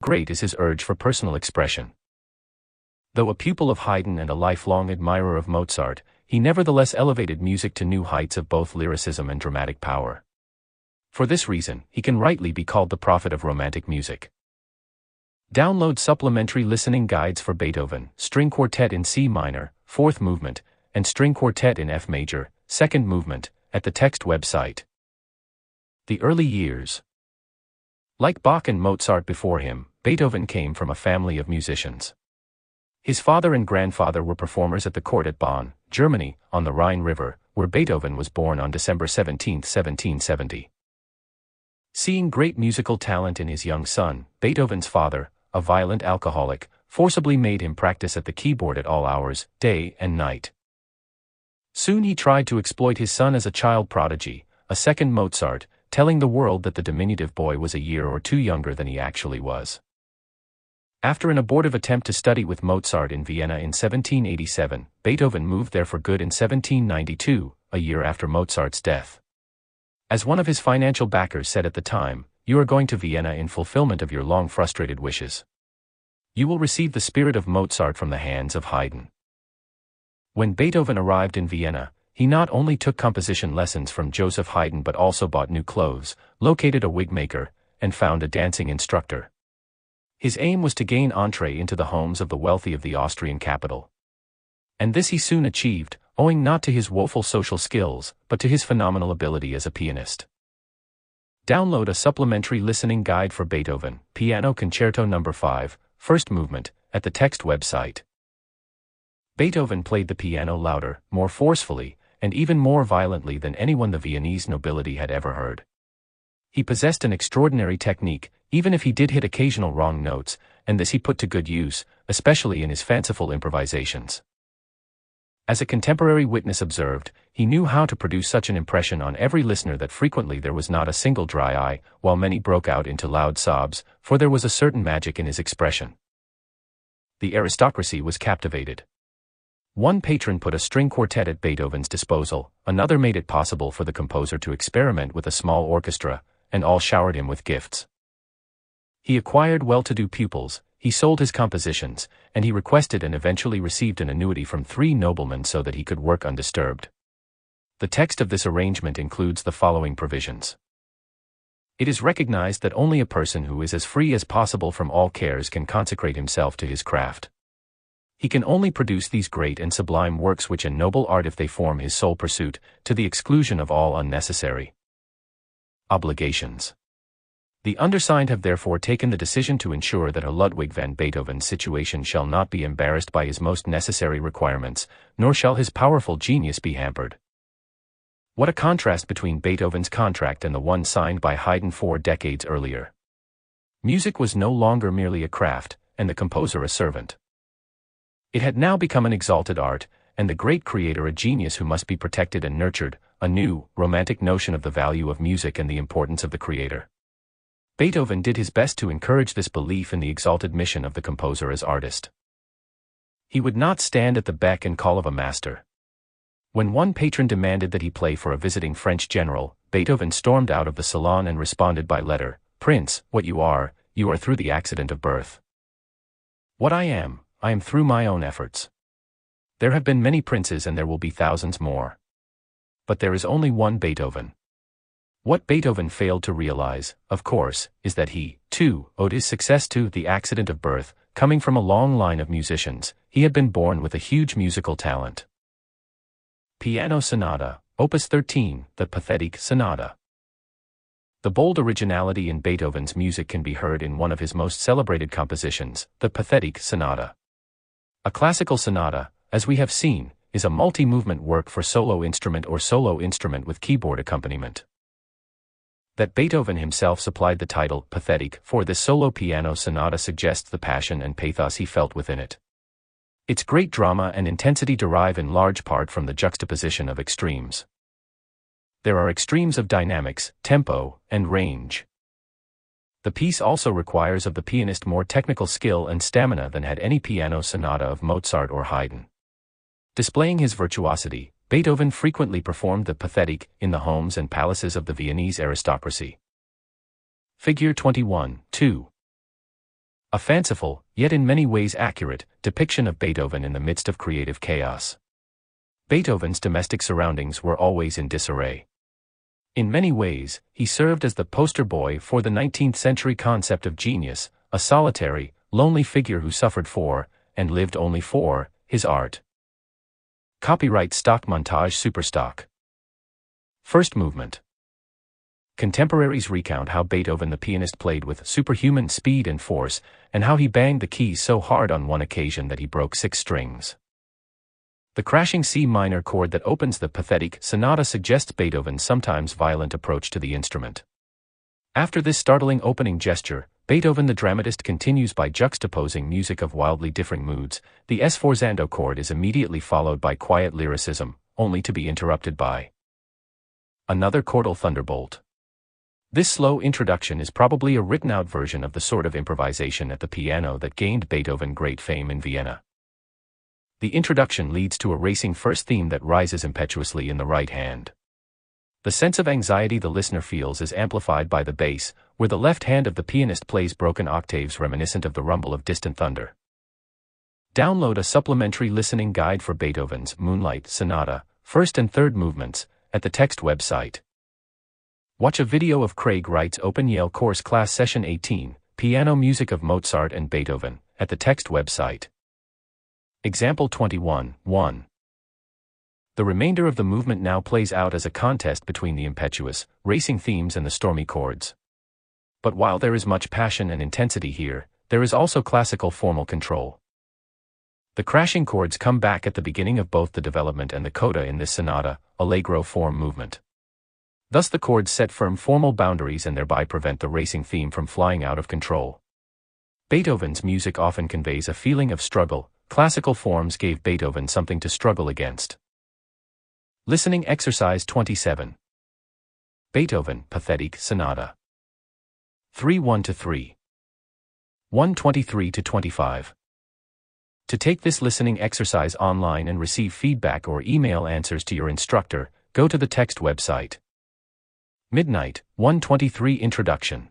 great is his urge for personal expression. Though a pupil of Haydn and a lifelong admirer of Mozart, he nevertheless elevated music to new heights of both lyricism and dramatic power. For this reason, he can rightly be called the prophet of Romantic music. Download supplementary listening guides for Beethoven, String Quartet in C minor, 4th movement, and String Quartet in F major, 2nd movement, at the text website. The early years. Like Bach and Mozart before him, Beethoven came from a family of musicians. His father and grandfather were performers at the court at Bonn, Germany, on the Rhine River, where Beethoven was born on December 17, 1770. Seeing great musical talent in his young son, Beethoven's father, a violent alcoholic, forcibly made him practice at the keyboard at all hours, day and night. Soon he tried to exploit his son as a child prodigy, a second Mozart, telling the world that the diminutive boy was a year or two younger than he actually was. After an abortive attempt to study with Mozart in Vienna in 1787, Beethoven moved there for good in 1792, a year after Mozart's death. As one of his financial backers said at the time, "You are going to Vienna in fulfillment of your long frustrated wishes. You will receive the spirit of Mozart from the hands of Haydn." When Beethoven arrived in Vienna, he not only took composition lessons from Joseph Haydn but also bought new clothes, located a wig maker, and found a dancing instructor. His aim was to gain entree into the homes of the wealthy of the Austrian capital. And this he soon achieved, owing not to his woeful social skills, but to his phenomenal ability as a pianist. Download a supplementary listening guide for Beethoven, Piano Concerto No. 5, 1st movement, at the text website. Beethoven played the piano louder, more forcefully, and even more violently than anyone the Viennese nobility had ever heard. He possessed an extraordinary technique, even if he did hit occasional wrong notes, and this he put to good use, especially in his fanciful improvisations. As a contemporary witness observed, he knew how to produce such an impression on every listener that frequently there was not a single dry eye, while many broke out into loud sobs, for there was a certain magic in his expression. The aristocracy was captivated. One patron put a string quartet at Beethoven's disposal, another made it possible for the composer to experiment with a small orchestra, and all showered him with gifts. He acquired well-to-do pupils, he sold his compositions, and he requested and eventually received an annuity from 3 noblemen so that he could work undisturbed. The text of this arrangement includes the following provisions. It is recognized that only a person who is as free as possible from all cares can consecrate himself to his craft. He can only produce these great and sublime works which ennoble art if they form his sole pursuit, to the exclusion of all unnecessary obligations. The undersigned have therefore taken the decision to ensure that a Ludwig van Beethoven's situation shall not be embarrassed by his most necessary requirements, nor shall his powerful genius be hampered. What a contrast between Beethoven's contract and the one signed by Haydn 4 decades earlier. Music was no longer merely a craft, and the composer a servant. It had now become an exalted art, and the great creator a genius who must be protected and nurtured, a new, romantic notion of the value of music and the importance of the creator. Beethoven did his best to encourage this belief in the exalted mission of the composer as artist. He would not stand at the beck and call of a master. When one patron demanded that he play for a visiting French general, Beethoven stormed out of the salon and responded by letter, "Prince, what you are through the accident of birth. What I am through my own efforts. There have been many princes and there will be thousands more. But there is only one Beethoven." What Beethoven failed to realize, of course, is that he, too, owed his success to the accident of birth. Coming from a long line of musicians, he had been born with a huge musical talent. Piano Sonata, Opus 13, the Pathetic Sonata. The bold originality in Beethoven's music can be heard in one of his most celebrated compositions, the Pathetic Sonata. A classical sonata, as we have seen, is a multi-movement work for solo instrument or solo instrument with keyboard accompaniment. That Beethoven himself supplied the title Pathetic for this solo piano sonata suggests the passion and pathos he felt within it. Its great drama and intensity derive in large part from the juxtaposition of extremes. There are extremes of dynamics, tempo, and range. The piece also requires of the pianist more technical skill and stamina than had any piano sonata of Mozart or Haydn. Displaying his virtuosity, Beethoven frequently performed the Pathetic in the homes and palaces of the Viennese aristocracy. Figure 21, 2. A fanciful, yet in many ways accurate, depiction of Beethoven in the midst of creative chaos. Beethoven's domestic surroundings were always in disarray. In many ways, he served as the poster boy for the 19th-century concept of genius, a solitary, lonely figure who suffered for, and lived only for, his art. Copyright stock montage Superstock. First movement. Contemporaries recount how Beethoven the pianist played with superhuman speed and force, and how he banged the keys so hard on one occasion that he broke 6 strings. The crashing C minor chord that opens the pathetic sonata suggests Beethoven's sometimes violent approach to the instrument. After this startling opening gesture, Beethoven the dramatist continues by juxtaposing music of wildly differing moods. The sforzando chord is immediately followed by quiet lyricism, only to be interrupted by another chordal thunderbolt. This slow introduction is probably a written-out version of the sort of improvisation at the piano that gained Beethoven great fame in Vienna. The introduction leads to a racing first theme that rises impetuously in the right hand. The sense of anxiety the listener feels is amplified by the bass, where the left hand of the pianist plays broken octaves reminiscent of the rumble of distant thunder. Download a supplementary listening guide for Beethoven's Moonlight Sonata, first and third movements, at the text website. Watch a video of Craig Wright's Open Yale Course Class Session 18, Piano Music of Mozart and Beethoven, at the text website. Example 21:1. The remainder of the movement now plays out as a contest between the impetuous, racing themes and the stormy chords. But while there is much passion and intensity here, there is also classical formal control. The crashing chords come back at the beginning of both the development and the coda in this sonata, allegro form movement. Thus the chords set firm formal boundaries and thereby prevent the racing theme from flying out of control. Beethoven's music often conveys a feeling of struggle. Classical forms gave Beethoven something to struggle against. Listening exercise 27. Beethoven, Pathetic Sonata. 3:1-3. 1:23-25. To take this listening exercise online and receive feedback or email answers to your instructor, go to the text website. Midnight, 1:23 Introduction.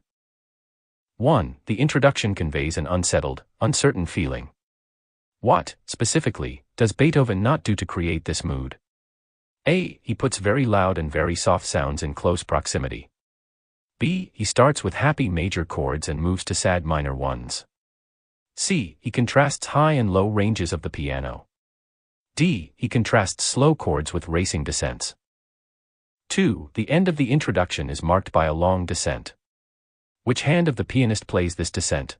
1. The introduction conveys an unsettled, uncertain feeling. What, specifically, does Beethoven not do to create this mood? A. He puts very loud and very soft sounds in close proximity. B. He starts with happy major chords and moves to sad minor ones. C. He contrasts high and low ranges of the piano. D. He contrasts slow chords with racing descents. 2. The end of the introduction is marked by a long descent. Which hand of the pianist plays this descent?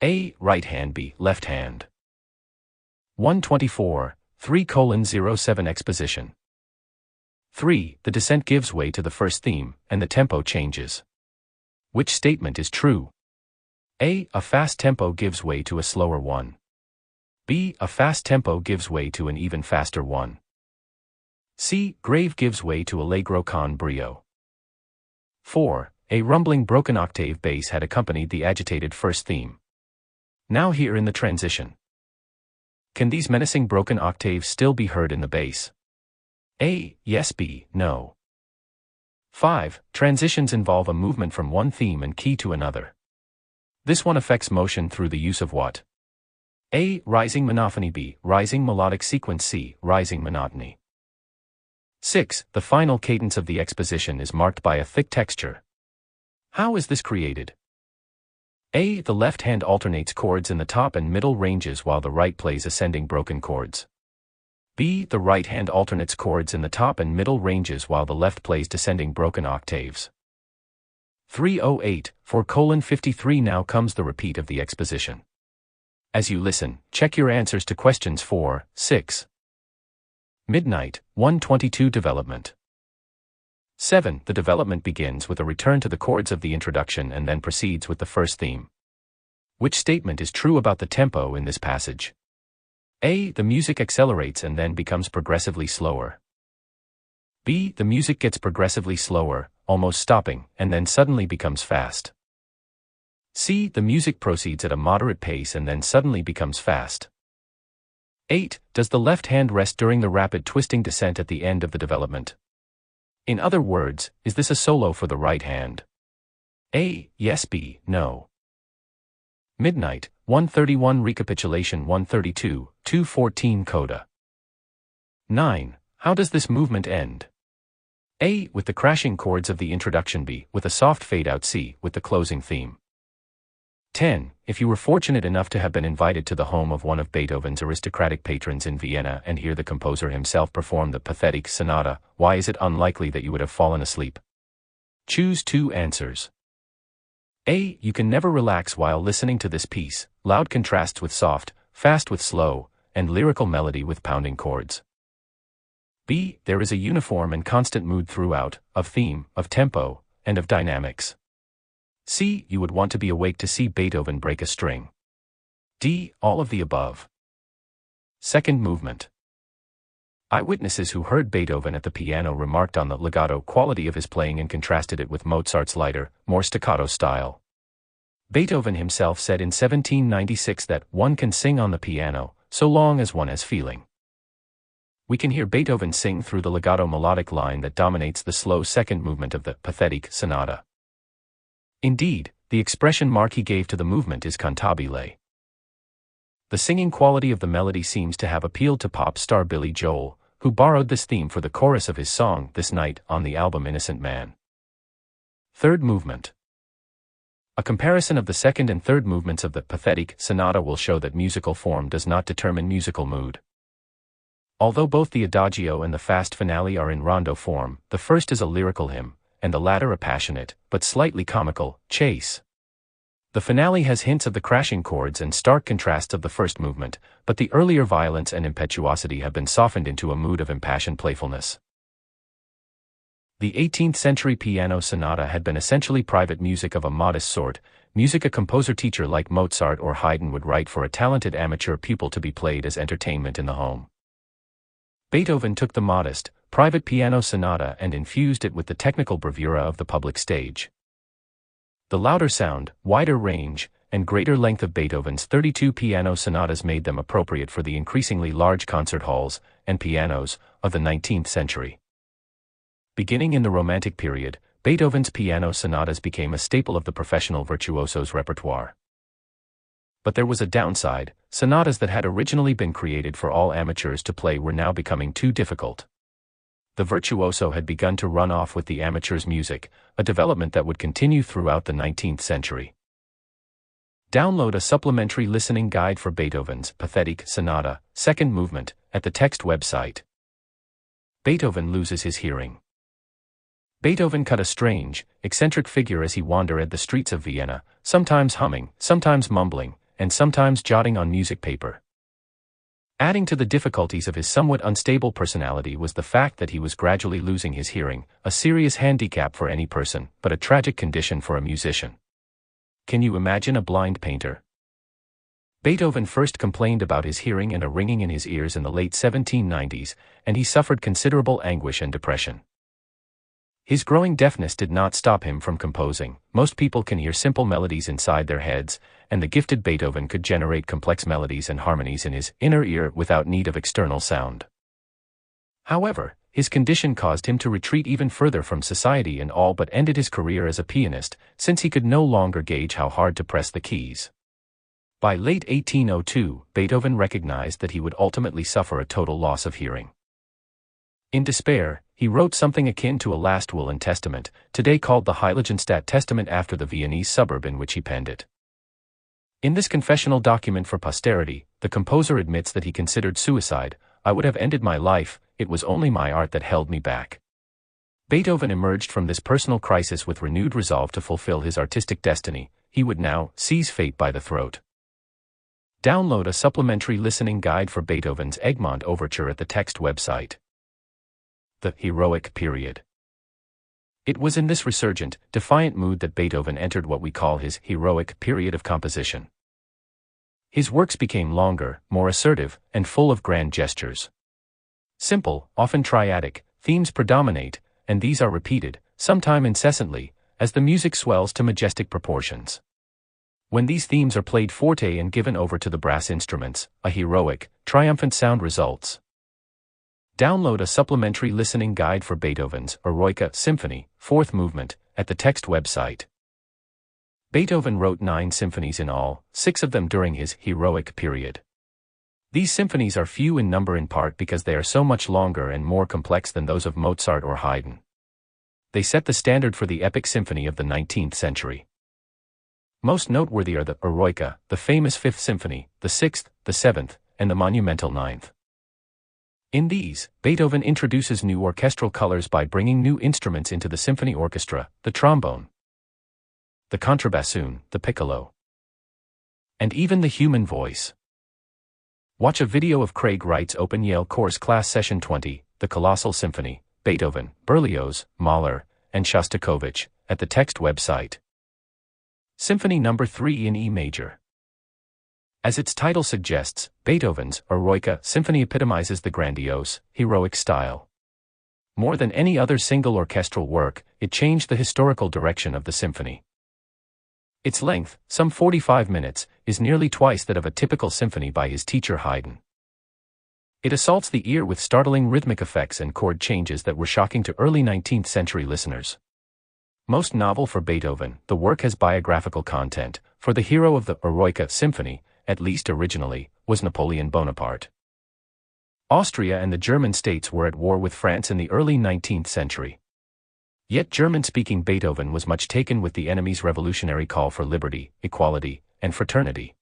A. Right hand. B. Left hand. 1:24, 3:07 Exposition. 3. The descent gives way to the first theme, and the tempo changes. Which statement is true? A. A fast tempo gives way to a slower one. B. A fast tempo gives way to an even faster one. C. Grave gives way to allegro con brio. 4. A rumbling broken octave bass had accompanied the agitated first theme. Now here in the transition. Can these menacing broken octaves still be heard in the bass? A. Yes. B. No. 5. Transitions involve a movement from one theme and key to another. This one affects motion through the use of what? A. Rising monophony. B. Rising melodic sequence. C. Rising monotony. 6. The final cadence of the exposition is marked by a thick texture. How is this created? A. The left hand alternates chords in the top and middle ranges while the right plays ascending broken chords. B. The right hand alternates chords in the top and middle ranges while the left plays descending broken octaves. 3:08, 4:53 Now comes the repeat of the exposition. As you listen, check your answers to questions 4, 6. Midnight, 1:22 Development. 7. The development begins with a return to the chords of the introduction and then proceeds with the first theme. Which statement is true about the tempo in this passage? A. The music accelerates and then becomes progressively slower. B. The music gets progressively slower, almost stopping, and then suddenly becomes fast. C. The music proceeds at a moderate pace and then suddenly becomes fast. 8. Does the left hand rest during the rapid twisting descent at the end of the development? In other words, is this a solo for the right hand? A. Yes. B. No. Midnight, 1:31 Recapitulation 1:32, 2:14 Coda. 9. How does this movement end? A. With the crashing chords of the introduction. B. With a soft fade-out. C. With the closing theme. 10. If you were fortunate enough to have been invited to the home of one of Beethoven's aristocratic patrons in Vienna and hear the composer himself perform the pathetic sonata, why is it unlikely that you would have fallen asleep? Choose 2 answers. A. You can never relax while listening to this piece, loud contrasts with soft, fast with slow, and lyrical melody with pounding chords. B. There is a uniform and constant mood throughout, of theme, of tempo, and of dynamics. C. You would want to be awake to see Beethoven break a string. D. All of the above. Second movement. Eyewitnesses who heard Beethoven at the piano remarked on the legato quality of his playing and contrasted it with Mozart's lighter, more staccato style. Beethoven himself said in 1796 that one can sing on the piano, so long as one has feeling. We can hear Beethoven sing through the legato melodic line that dominates the slow second movement of the pathetic sonata. Indeed, the expression mark he gave to the movement is cantabile. The singing quality of the melody seems to have appealed to pop star Billy Joel, who borrowed this theme for the chorus of his song This Night on the album Innocent Man. Third movement. A comparison of the second and third movements of the pathetic sonata will show that musical form does not determine musical mood. Although both the adagio and the fast finale are in rondo form, the first is a lyrical hymn, and the latter a passionate, but slightly comical, chase. The finale has hints of the crashing chords and stark contrasts of the first movement, but the earlier violence and impetuosity have been softened into a mood of impassioned playfulness. The 18th-century piano sonata had been essentially private music of a modest sort, music a composer-teacher like Mozart or Haydn would write for a talented amateur pupil to be played as entertainment in the home. Beethoven took the modest, private piano sonata and infused it with the technical bravura of the public stage. The louder sound, wider range, and greater length of Beethoven's 32 piano sonatas made them appropriate for the increasingly large concert halls and pianos of the 19th century. Beginning in the Romantic period, Beethoven's piano sonatas became a staple of the professional virtuoso's repertoire. But there was a downside: sonatas that had originally been created for all amateurs to play were now becoming too difficult. The virtuoso had begun to run off with the amateur's music, a development that would continue throughout the 19th century. Download a supplementary listening guide for Beethoven's Pathetic Sonata, second movement, at the text website. Beethoven loses his hearing. Beethoven cut a strange, eccentric figure as he wandered the streets of Vienna, sometimes humming, sometimes mumbling, and sometimes jotting on music paper. Adding to the difficulties of his somewhat unstable personality was the fact that he was gradually losing his hearing, a serious handicap for any person, but a tragic condition for a musician. Can you imagine a blind painter? Beethoven first complained about his hearing and a ringing in his ears in the late 1790s, and he suffered considerable anguish and depression. His growing deafness did not stop him from composing. Most people can hear simple melodies inside their heads, and the gifted Beethoven could generate complex melodies and harmonies in his inner ear without need of external sound. However, his condition caused him to retreat even further from society and all but ended his career as a pianist, since he could no longer gauge how hard to press the keys. By late 1802, Beethoven recognized that he would ultimately suffer a total loss of hearing. In despair, he wrote something akin to a last will and testament, today called the Heiligenstadt Testament after the Viennese suburb in which he penned it. In this confessional document for posterity, the composer admits that he considered suicide. I would have ended my life, it was only my art that held me back. Beethoven emerged from this personal crisis with renewed resolve to fulfill his artistic destiny. He would now seize fate by the throat. Download a supplementary listening guide for Beethoven's Egmont Overture at the text website. The heroic period. It was in this resurgent, defiant mood that Beethoven entered what we call his heroic period of composition. His works became longer, more assertive, and full of grand gestures. Simple, often triadic, themes predominate, and these are repeated, sometime incessantly, as the music swells to majestic proportions. When these themes are played forte and given over to the brass instruments, a heroic, triumphant sound results. Download a supplementary listening guide for Beethoven's Eroica Symphony, fourth movement, at the text website. Beethoven wrote 9 symphonies in all, 6 of them during his heroic period. These symphonies are few in number in part because they are so much longer and more complex than those of Mozart or Haydn. They set the standard for the epic symphony of the 19th century. Most noteworthy are the Eroica, the famous Fifth Symphony, the Sixth, the Seventh, and the monumental Ninth. In these, Beethoven introduces new orchestral colors by bringing new instruments into the symphony orchestra: the trombone, the contrabassoon, the piccolo, and even the human voice. Watch a video of Craig Wright's Open Yale Course Class Session 20, The Colossal Symphony, Beethoven, Berlioz, Mahler, and Shostakovich, at the text website. Symphony No. 3 in E major. As its title suggests, Beethoven's Eroica symphony epitomizes the grandiose, heroic style. More than any other single orchestral work, it changed the historical direction of the symphony. Its length, some 45 minutes, is nearly twice that of a typical symphony by his teacher Haydn. It assaults the ear with startling rhythmic effects and chord changes that were shocking to early 19th century listeners. Most novel for Beethoven, the work has biographical content, for the hero of the Eroica symphony, at least originally, was Napoleon Bonaparte. Austria and the German states were at war with France in the early 19th century. Yet German-speaking Beethoven was much taken with the enemy's revolutionary call for liberty, equality, and fraternity.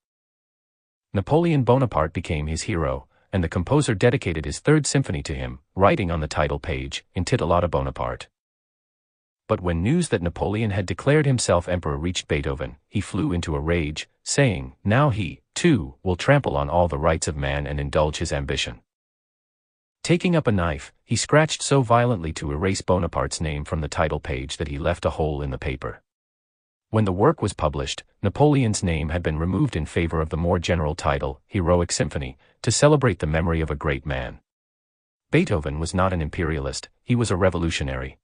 Napoleon Bonaparte became his hero, and the composer dedicated his Third Symphony to him, writing on the title page, Intitolata Bonaparte. But when news that Napoleon had declared himself emperor reached Beethoven, he flew into a rage, saying, now he, too, will trample on all the rights of man and indulge his ambition. Taking up a knife, he scratched so violently to erase Bonaparte's name from the title page that he left a hole in the paper. When the work was published, Napoleon's name had been removed in favor of the more general title, Heroic Symphony, to celebrate the memory of a great man. Beethoven was not an imperialist, he was a revolutionary.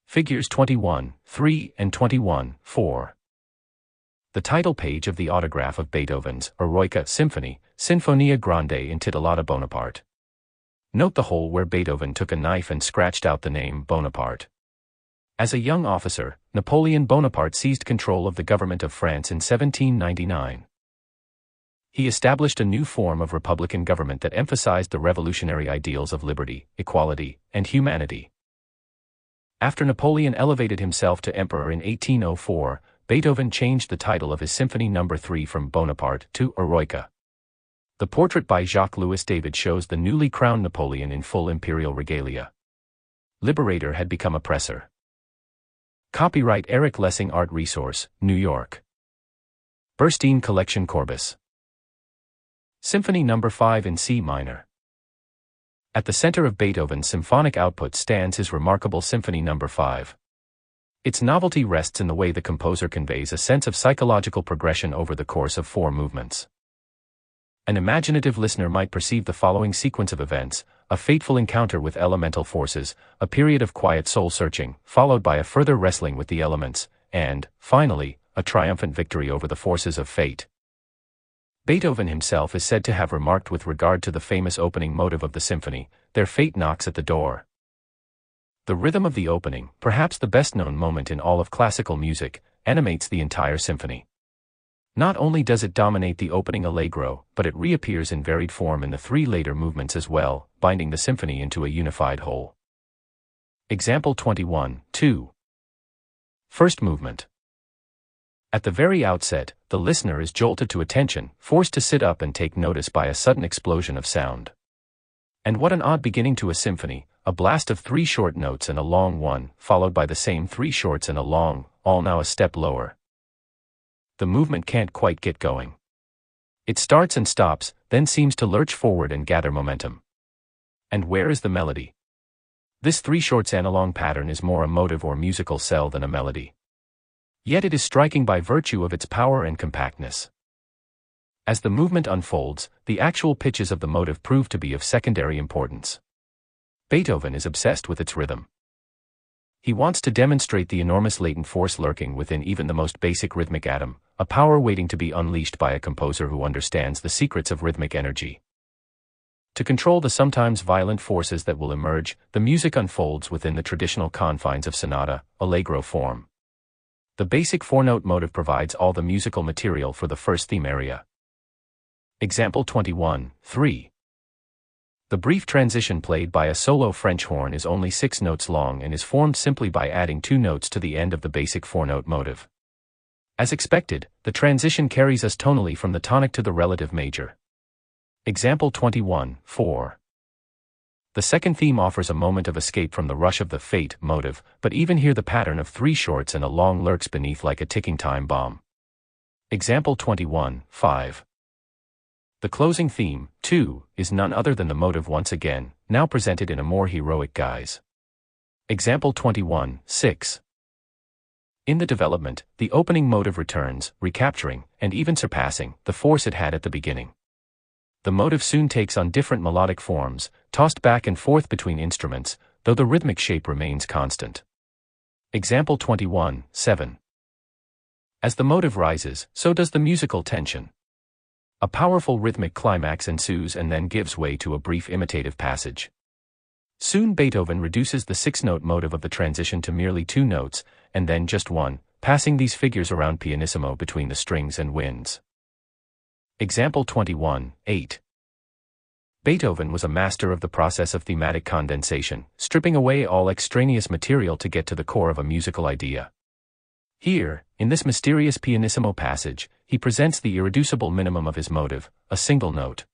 Figures 21:3 and 21:4. The title page of the autograph of Beethoven's Eroica Symphony, Sinfonia Grande Intitolata Bonaparte. Note the hole where Beethoven took a knife and scratched out the name Bonaparte. As a young officer, Napoleon Bonaparte seized control of the government of France in 1799. He established a new form of republican government that emphasized the revolutionary ideals of liberty, equality, and humanity. After Napoleon elevated himself to emperor in 1804, Beethoven changed the title of his Symphony No. 3 from Bonaparte to Eroica. The portrait by Jacques-Louis David shows the newly crowned Napoleon in full imperial regalia. Liberator had become oppressor. Copyright Eric Lessing Art Resource, New York. Burstein Collection Corbis. Symphony No. 5 in C minor. At the center of Beethoven's symphonic output stands his remarkable Symphony No. 5. Its novelty rests in the way the composer conveys a sense of psychological progression over the course of 4 movements. An imaginative listener might perceive the following sequence of events: a fateful encounter with elemental forces, a period of quiet soul-searching, followed by a further wrestling with the elements, and, finally, a triumphant victory over the forces of fate. Beethoven himself is said to have remarked with regard to the famous opening motive of the symphony, "Their fate knocks at the door." The rhythm of the opening, perhaps the best-known moment in all of classical music, animates the entire symphony. Not only does it dominate the opening allegro, but it reappears in varied form in the 3 later movements as well, binding the symphony into a unified whole. Example 21:2. First movement. At the very outset, the listener is jolted to attention, forced to sit up and take notice by a sudden explosion of sound. And what an odd beginning to a symphony, a blast of 3 short notes and a long one, followed by the same 3 shorts and a long, all now a step lower. The movement can't quite get going. It starts and stops, then seems to lurch forward and gather momentum. And where is the melody? This 3 shorts and a long pattern is more a motive or musical cell than a melody. Yet it is striking by virtue of its power and compactness. As the movement unfolds, the actual pitches of the motive prove to be of secondary importance. Beethoven is obsessed with its rhythm. He wants to demonstrate the enormous latent force lurking within even the most basic rhythmic atom, a power waiting to be unleashed by a composer who understands the secrets of rhythmic energy. To control the sometimes violent forces that will emerge, the music unfolds within the traditional confines of sonata, allegro form. The basic four-note motive provides all the musical material for the first theme area. Example 21, 3. The brief transition played by a solo French horn is only 6 notes long and is formed simply by adding 2 notes to the end of the basic four-note motive. As expected, the transition carries us tonally from the tonic to the relative major. Example 21, 4. The second theme offers a moment of escape from the rush of the fate motive, but even here the pattern of 3 shorts and a long lurks beneath like a ticking time bomb. Example 21, 5. The closing theme, 2, is none other than the motive once again, now presented in a more heroic guise. Example 21, 6. In the development, the opening motive returns, recapturing, and even surpassing, the force it had at the beginning. The motive soon takes on different melodic forms, tossed back and forth between instruments, though the rhythmic shape remains constant. Example 21, 7. As the motive rises, so does the musical tension. A powerful rhythmic climax ensues and then gives way to a brief imitative passage. Soon Beethoven reduces the 6-note motive of the transition to merely 2 notes, and then just 1, passing these figures around pianissimo between the strings and winds. Example 21, 8. Beethoven was a master of the process of thematic condensation, stripping away all extraneous material to get to the core of a musical idea. Here, in this mysterious pianissimo passage, he presents the irreducible minimum of his motive, a single note.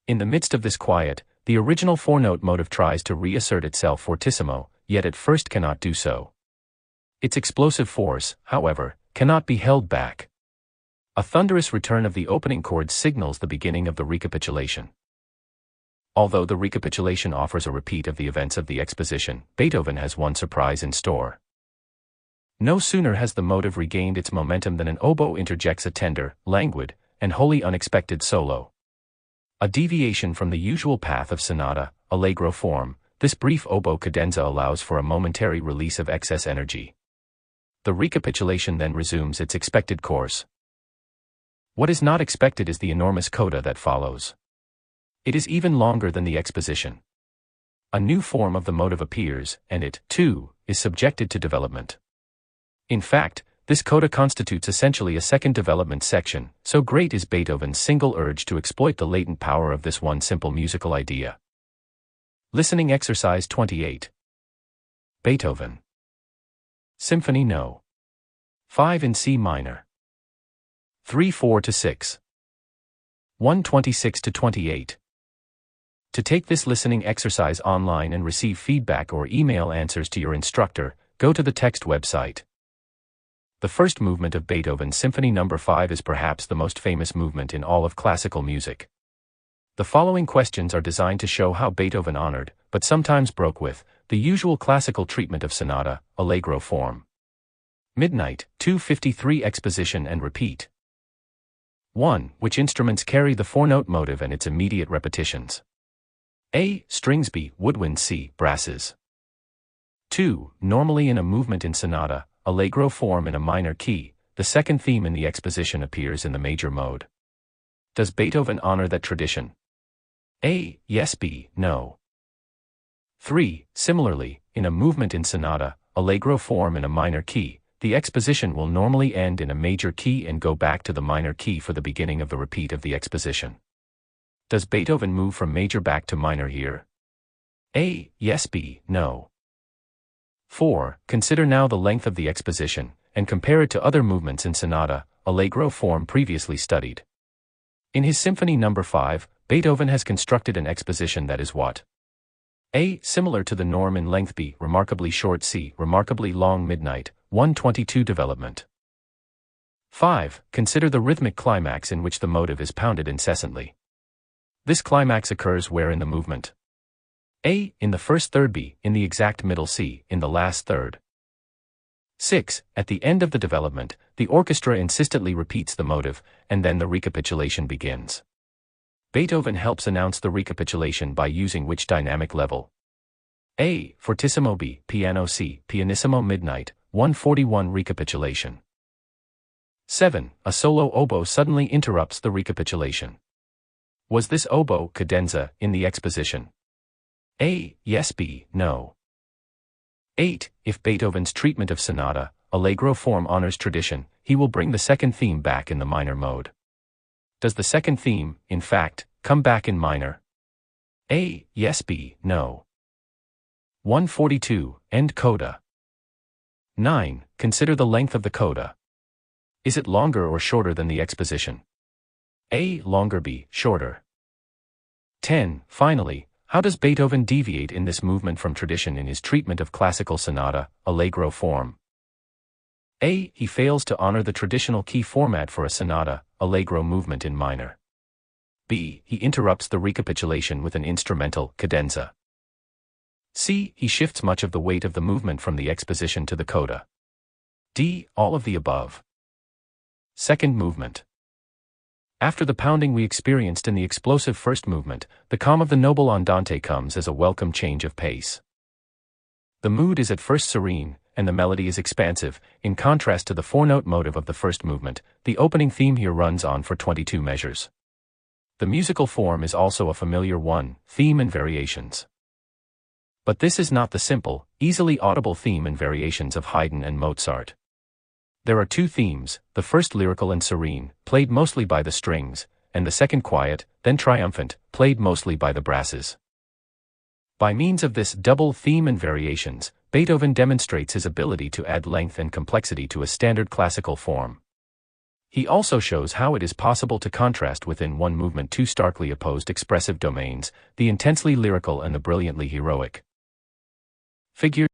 In the midst of this quiet, the original 4-note motive tries to reassert itself fortissimo, yet at first cannot do so. Its explosive force, however, cannot be held back. A thunderous return of the opening chords signals the beginning of the recapitulation. Although the recapitulation offers a repeat of the events of the exposition, Beethoven has one surprise in store. No sooner has the motive regained its momentum than an oboe interjects a tender, languid, and wholly unexpected solo. A deviation from the usual path of sonata, allegro form, this brief oboe cadenza allows for a momentary release of excess energy. The recapitulation then resumes its expected course. What is not expected is the enormous coda that follows. It is even longer than the exposition. A new form of the motive appears, and it, too, is subjected to development. In fact, this coda constitutes essentially a second development section, so great is Beethoven's single urge to exploit the latent power of this one simple musical idea. Listening exercise 28. Beethoven. Symphony No. 5 in C minor. 3-4-6. 126-28. To take this listening exercise online and receive feedback or email answers to your instructor, go to the text website. The first movement of Beethoven's Symphony No. 5 is perhaps the most famous movement in all of classical music. The following questions are designed to show how Beethoven honored, but sometimes broke with, the usual classical treatment of sonata, allegro form. Midnight, 253 exposition and repeat. 1. Which instruments carry the 4-note motive and its immediate repetitions? A. Strings. B. Woodwind. C. Brasses. 2. Normally in a movement in sonata, allegro form in a minor key, the second theme in the exposition appears in the major mode. Does Beethoven honor that tradition? A. Yes. B. No. 3. Similarly, in a movement in sonata, allegro form in a minor key, the exposition will normally end in a major key and go back to the minor key for the beginning of the repeat of the exposition. Does Beethoven move from major back to minor here? A. Yes. B. No. 4. Consider now the length of the exposition, and compare it to other movements in sonata, allegro form previously studied. In his Symphony No. 5, Beethoven has constructed an exposition that is what? A. Similar to the norm in length. B. Remarkably short. C. Remarkably long. Midnight, 122 development. 5. Consider the rhythmic climax in which the motive is pounded incessantly. This climax occurs where in the movement? A. In the first third. B. In the exact middle. C. In the last third. 6. At the end of the development, the orchestra insistently repeats the motive, and then the recapitulation begins. Beethoven helps announce the recapitulation by using which dynamic level? A. Fortissimo. B. Piano. C. Pianissimo. Midnight, 141 recapitulation. 7. A solo oboe suddenly interrupts the recapitulation. Was this oboe cadenza in the exposition? A. Yes. B. No. 8. If Beethoven's treatment of sonata, Allegro form honors tradition, he will bring the second theme back in the minor mode. Does the second theme, in fact, come back in minor? A. Yes. B. No. 142. End coda. 9. Consider the length of the coda. Is it longer or shorter than the exposition? A. Longer. B. Shorter. 10. Finally, how does Beethoven deviate in this movement from tradition in his treatment of classical sonata, Allegro form? A. He fails to honor the traditional key format for a sonata, Allegro movement in minor. B. He interrupts the recapitulation with an instrumental, cadenza. C. He shifts much of the weight of the movement from the exposition to the coda. D. All of the above. Second movement. After the pounding we experienced in the explosive first movement, the calm of the noble andante comes as a welcome change of pace. The mood is at first serene, and the melody is expansive, in contrast to the four-note motive of the first movement. The opening theme here runs on for 22 measures. The musical form is also a familiar one, theme and variations. But this is not the simple, easily audible theme and variations of Haydn and Mozart. There are two themes, the first lyrical and serene, played mostly by the strings, and the second quiet, then triumphant, played mostly by the brasses. By means of this double theme and variations, Beethoven demonstrates his ability to add length and complexity to a standard classical form. He also shows how it is possible to contrast within one movement two starkly opposed expressive domains, the intensely lyrical and the brilliantly heroic. Figure